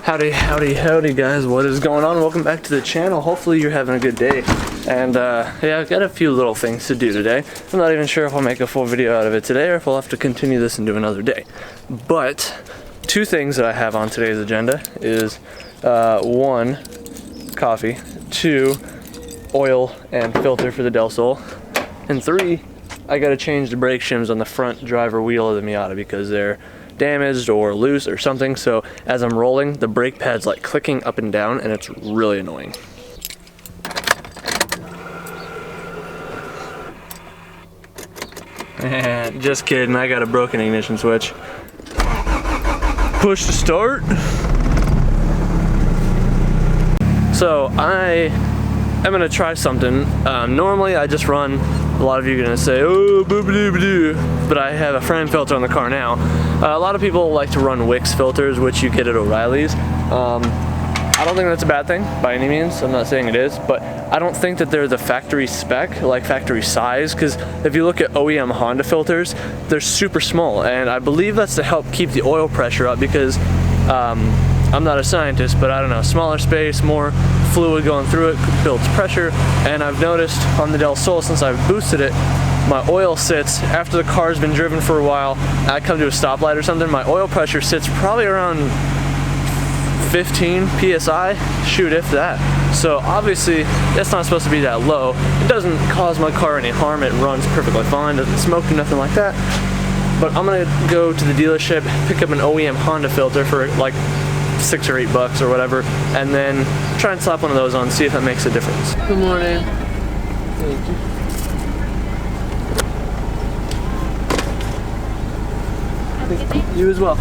Howdy guys, what is going on? Welcome back to the channel. Hopefully you're having a good day. And yeah, I've got a few little things to do today. I'm not even sure if I'll make a full video out of it today or if I'll have to continue this into another day. But two things that I have on today's agenda is one, coffee, two, oil and filter for the Del Sol, and three, I gotta change the brake shims on the front driver wheel of the Miata because they're damaged or loose or something, so as I'm rolling the brake pad's like clicking up and down and it's really annoying. Just kidding, I got a broken ignition switch. Push to start. So I am gonna try something. Normally I just run, a lot of you are gonna say, oh, boo-ba-doo-ba-doo, but I have a frame filter on the car now. A lot of people like to run Wix filters, which you get at O'Reilly's. I don't think that's a bad thing by any means. I'm not saying it is, but I don't think that they're the factory spec, like factory size, because if you look at OEM Honda filters, they're super small, and I believe that's to help keep the oil pressure up because I'm not a scientist, but I don't know, smaller space, more fluid going through it builds pressure, and I've noticed on the Del Sol since I've boosted it, my oil sits, after the car's been driven for a while, I come to a stoplight or something, my oil pressure sits probably around 15 PSI, shoot if that. So obviously that's not supposed to be that low. It doesn't cause my car any harm, it runs perfectly fine, doesn't smoke or nothing like that. But I'm gonna go to the dealership, pick up an OEM Honda filter for like $6 or $8 or whatever, and then try and slap one of those on, see if that makes a difference. Good morning. Thank you. You as well.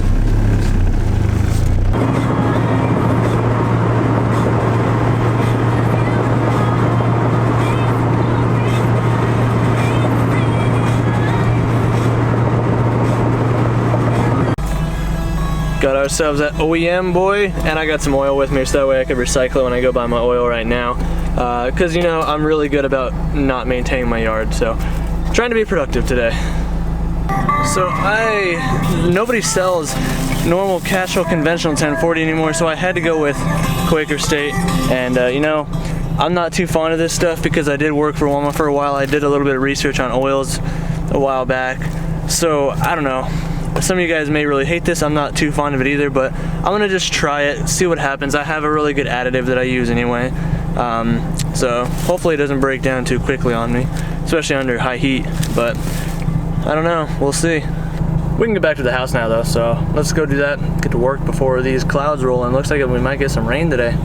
Got ourselves that OEM boy, and I got some oil with me so that way I could recycle it when I go buy my oil right now. Because you know, I'm really good about not maintaining my yard, so trying to be productive today. So nobody sells normal casual conventional 1040 anymore, so I had to go with Quaker State, and you know, I'm not too fond of this stuff because I did work for Walmart for a while. I did a little bit of research on oils a while back, so I don't know. Some of you guys may really hate this, I'm not too fond of it either, but I'm gonna just try it, see what happens. I have a really good additive that I use anyway, so hopefully it doesn't break down too quickly on me, especially under high heat, but I don't know, we'll see. We can get back to the house now though, so let's go do that, get to work before these clouds roll in. Looks like we might get some rain today.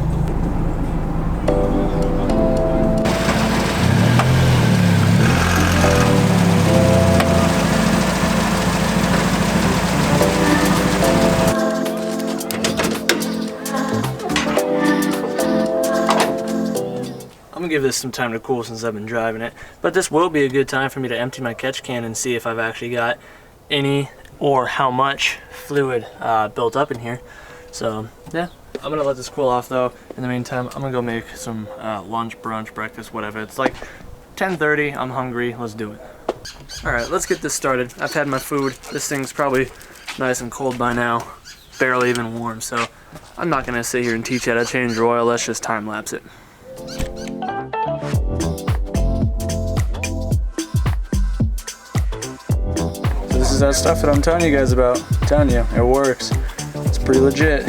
I'm gonna give this some time to cool since I've been driving it, but this will be a good time for me to empty my catch can and see if I've actually got any or how much fluid built up in here. So yeah, I'm gonna let this cool off though. In the meantime, I'm gonna go make some lunch, brunch, breakfast, whatever. It's like 10:30, I'm hungry, let's do it. Alright, let's get this started. I've had my food. This thing's probably nice and cold by now, barely even warm, so I'm not gonna sit here and teach you how to change your oil. Let's just time lapse it. This is that stuff that I'm telling you guys about. I'm telling you, it works. It's pretty legit.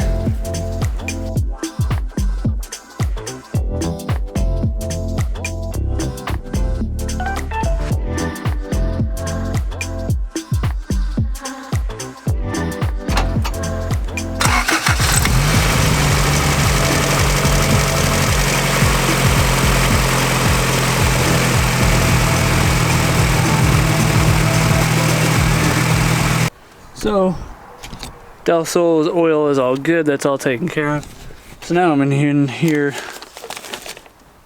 So, Del Sol's oil is all good, that's all taken care of. So now I'm in here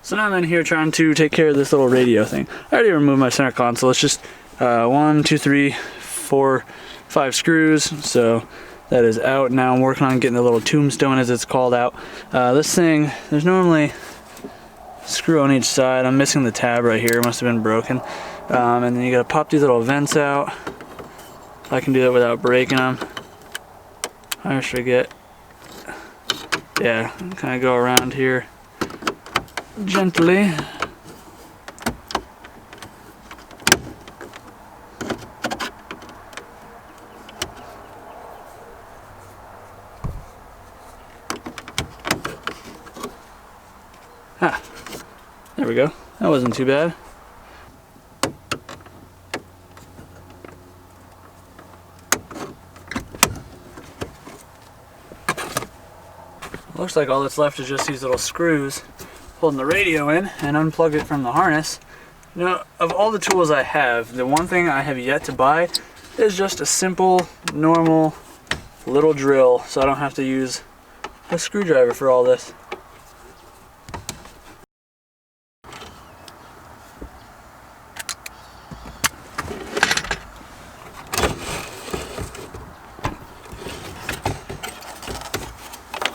trying to take care of this little radio thing. I already removed my center console. It's just 1, 2, 3, 4, 5 screws. So that is out. Now I'm working on getting the little tombstone, as it's called, out. This thing, there's normally a screw on each side. I'm missing the tab right here, it must have been broken. And then you gotta pop these little vents out. I can do that without breaking them. I should get yeah, kind of go around here gently. There we go. That wasn't too bad. Looks like all that's left is just these little screws holding the radio in, and unplug it from the harness. You know, of all the tools I have, the one thing I have yet to buy is just a simple, normal little drill, so I don't have to use a screwdriver for all this.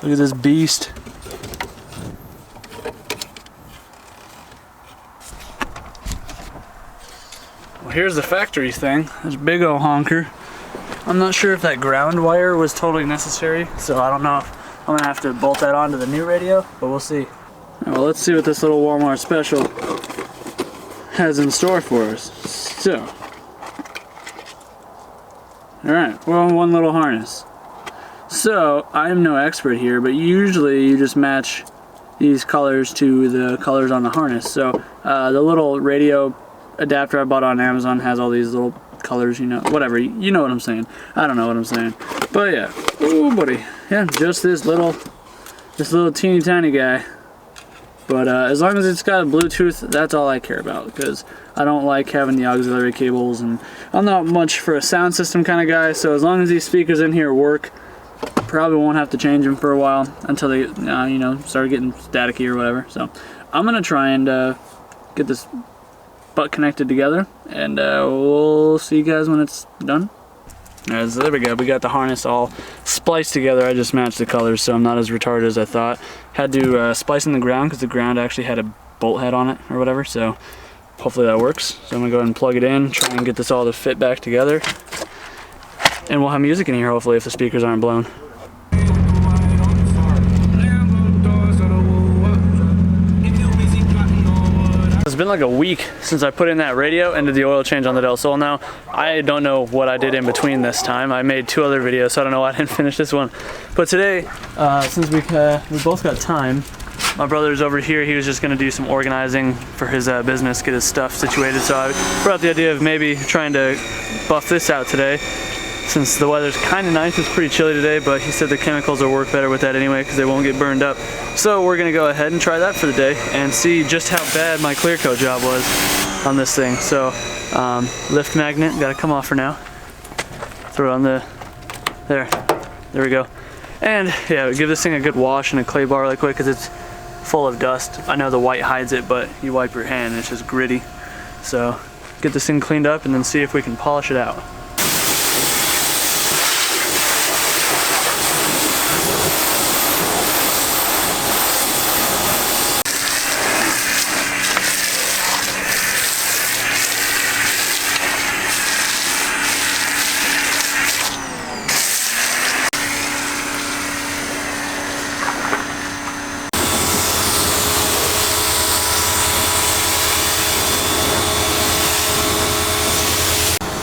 Look at this beast. Well, here's the factory thing. This big old honker. I'm not sure if that ground wire was totally necessary, so I don't know if I'm gonna have to bolt that onto the new radio, but we'll see. Well, let's see what this little Walmart special has in store for us. So, alright, well, one little harness. So, I'm no expert here, but usually you just match these colors to the colors on the harness. So, the little radio adapter I bought on Amazon has all these little colors, you know, whatever, you know what I'm saying. I don't know what I'm saying. But yeah, oh buddy, yeah, just this little teeny tiny guy. But as long as it's got a Bluetooth, that's all I care about, because I don't like having the auxiliary cables, and I'm not much for a sound system kind of guy, so as long as these speakers in here work, probably won't have to change them for a while until they, you know, start getting staticky or whatever. So I'm gonna try and get this butt connected together, and we'll see you guys when it's done. Alright, so there we go. We got the harness all spliced together. I just matched the colors, so I'm not as retarded as I thought. Had to splice in the ground because the ground actually had a bolt head on it or whatever, so hopefully that works. So I'm gonna go ahead and plug it in, try and get this all to fit back together, and we'll have music in here hopefully if the speakers aren't blown. It's been like a week since I put in that radio and did the oil change on the Del Sol now. I don't know what I did in between this time. I made 2 other videos, so I don't know why I didn't finish this one. But today, since we both got time, my brother's over here. He was just gonna do some organizing for his business, get his stuff situated. So I brought the idea of maybe trying to buff this out today. Since the weather's kind of nice, it's pretty chilly today, but he said the chemicals will work better with that anyway because they won't get burned up. So we're gonna go ahead and try that for the day and see just how bad my clear coat job was on this thing. So lift magnet, gotta come off for now. Throw it on there we go. And yeah, give this thing a good wash and a clay bar really quick because it's full of dust. I know the white hides it, but you wipe your hand and it's just gritty. So get this thing cleaned up and then see if we can polish it out.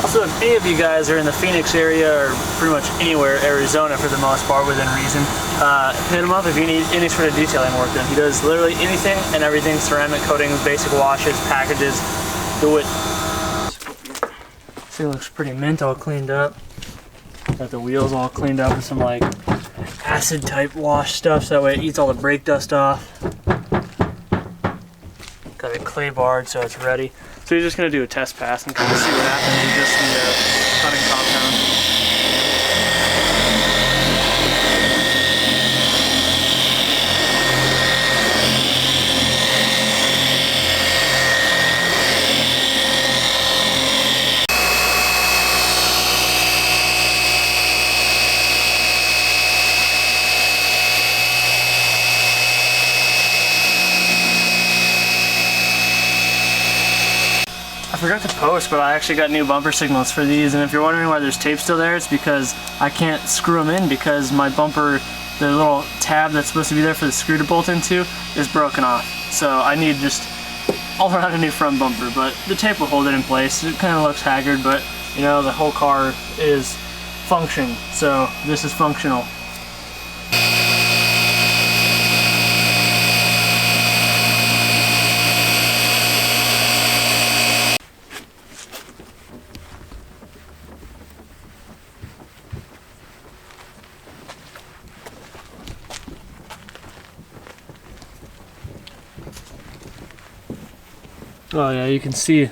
So if any of you guys are in the Phoenix area or pretty much anywhere, Arizona for the most part, within reason, hit him up if you need any sort of detailing work done. He does literally anything and everything: ceramic coatings, basic washes, packages, do it. See, it looks pretty mint, all cleaned up. Got the wheels all cleaned up with some like acid type wash stuff, so that way it eats all the brake dust off. Got it clay barred so it's ready. So you're just going to do a test pass and kind of see what happens in just the cutting compound. I forgot to post, but I actually got new bumper signals for these, and if you're wondering why there's tape still there, it's because I can't screw them in because my bumper the little tab that's supposed to be there for the screw to bolt into is broken off. So I need just all around a new front bumper, but the tape will hold it in place. It kind of looks haggard, but you know, the whole car is functioning, so this is functional. Oh yeah, you can see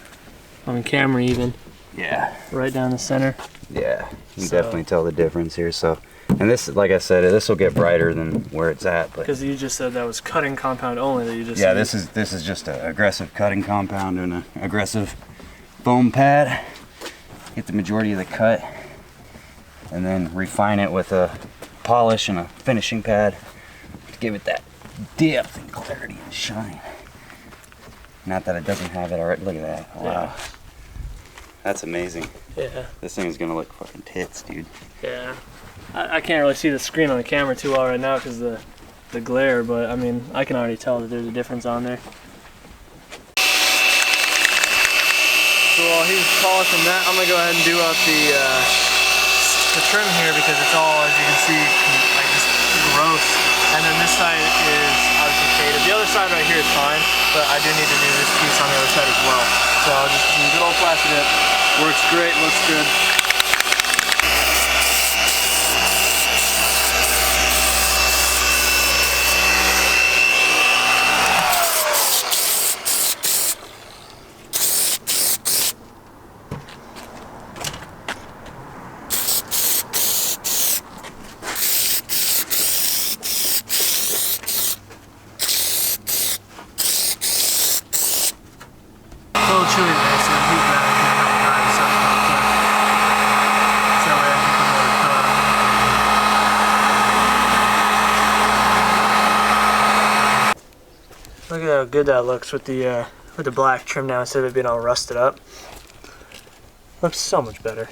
on camera even. Yeah. Right down the center. Yeah, you can definitely tell the difference here. So, and this, like I said, this will get brighter than where it's at. Because you just said that was cutting compound only that you just. Yeah, used. this is just an aggressive cutting compound and an aggressive foam pad. Get the majority of the cut, and then refine it with a polish and a finishing pad to give it that depth and clarity and shine. Not that it doesn't have it already. Look at that. Wow. Yeah. That's amazing. Yeah. This thing is gonna look fucking tits, dude. Yeah. I can't really see the screen on the camera too well right now because the glare, but I mean, I can already tell that there's a difference on there. So while he's polishing that, I'm gonna go ahead and do up the trim here because it's all, as you can see, like just gross. And then this side is obviously faded. The other side right here is fine, but I do need to do this piece on the other side as well. So I'll just do good old plastic dip. Works great, looks good. Chili there, so heat that I can help drive something real quick. So that way I can let it cook. Look at how good that looks with the black trim now instead of it being all rusted up. Looks so much better.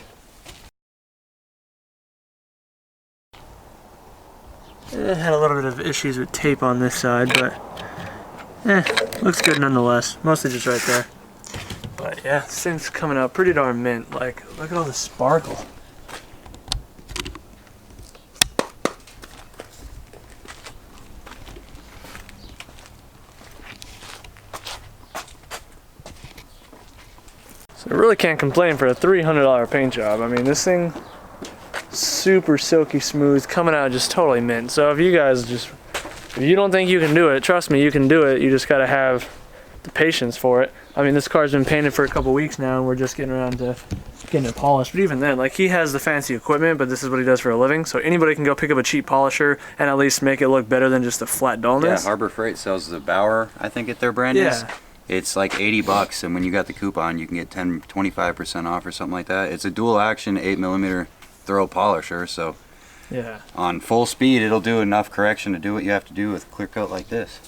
It had a little bit of issues with tape on this side, but looks good nonetheless. Mostly just right there. But yeah, this thing's coming out pretty darn mint. Like, look at all the sparkle. So I really can't complain for a $300 paint job. I mean, this thing, super silky smooth, coming out just totally mint. So if you guys if you don't think you can do it, trust me, you can do it. You just gotta have the patience for it. I mean, this car's been painted for a couple weeks now and we're just getting around to getting it polished. But even then, like, he has the fancy equipment, but this is what he does for a living. So anybody can go pick up a cheap polisher and at least make it look better than just a flat dullness. Yeah, Harbor Freight sells the Bauer, I think their brand is. It's like $80, and when you got the coupon, you can get 25% off or something like that. It's a dual action 8mm thorough polisher, so yeah, on full speed, it'll do enough correction to do what you have to do with clear coat like this.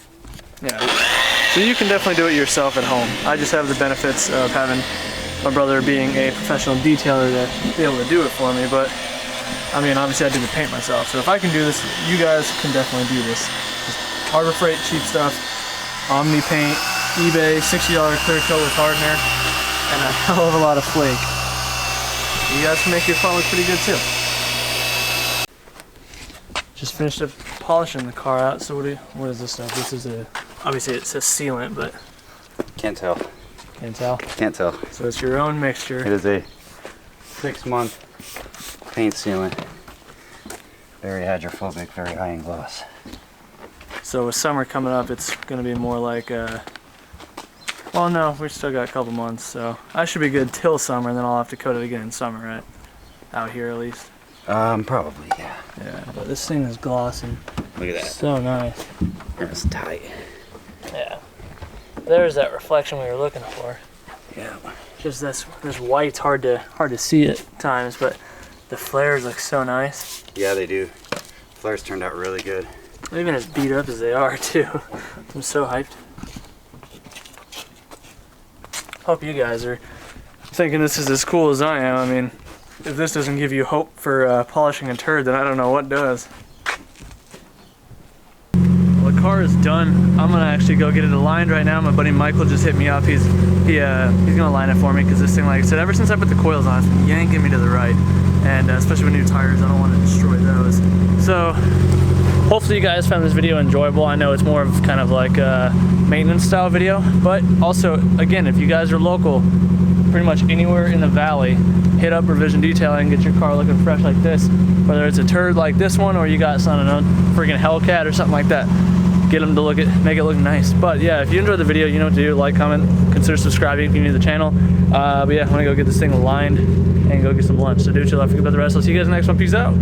Yeah. So you can definitely do it yourself at home. I just have the benefits of having my brother being a professional detailer to be able to do it for me, but I mean, obviously I do the paint myself. So if I can do this, you guys can definitely do this. Just Harbor Freight, cheap stuff, Omni Paint, eBay, $60 clear coat with hardener, and a hell of a lot of flake. You guys can make your car look pretty good too. Just finished up polishing the car out. So what is this stuff? This is obviously it says sealant, but can't tell. Can't tell? Can't tell. So it's your own mixture. It is a 6-month paint sealant. Very hydrophobic, very high in gloss. So with summer coming up, it's gonna be more like well, no, we still got a couple months, so I should be good till summer, and then I'll have to coat it again in summer, right? Out here at least. Probably, yeah. Yeah, but this thing is glossing. Look at that. So nice. That's tight. Yeah. There's that reflection we were looking for. Yeah. Just this white's hard to see at times, but the flares look so nice. Yeah, they do. Flares turned out really good. Even as beat up as they are too. I'm so hyped. Hope you guys are thinking this is as cool as I am. I mean, if this doesn't give you hope for polishing a turd, then I don't know what does. car is done. I'm gonna actually go get it aligned right now. My buddy Michael just hit me up. He's gonna line it for me because this thing, like I said, ever since I put the coils on, it's been yanking me to the right. And especially with new tires, I don't want to destroy those. So hopefully you guys found this video enjoyable. I know it's more of kind of like a maintenance style video, but also, again, if you guys are local, pretty much anywhere in the valley, hit up Revision Detailing, get your car looking fresh like this. Whether it's a turd like this one or you got some freaking Hellcat or something like that, get them to make it look nice. But yeah, if you enjoyed the video, you know what to do. Like, comment, consider subscribing if you're new to the channel. But yeah, I'm gonna go get this thing aligned and go get some lunch. So do chill out, forget about the rest. I'll see you guys in the next one. Peace out.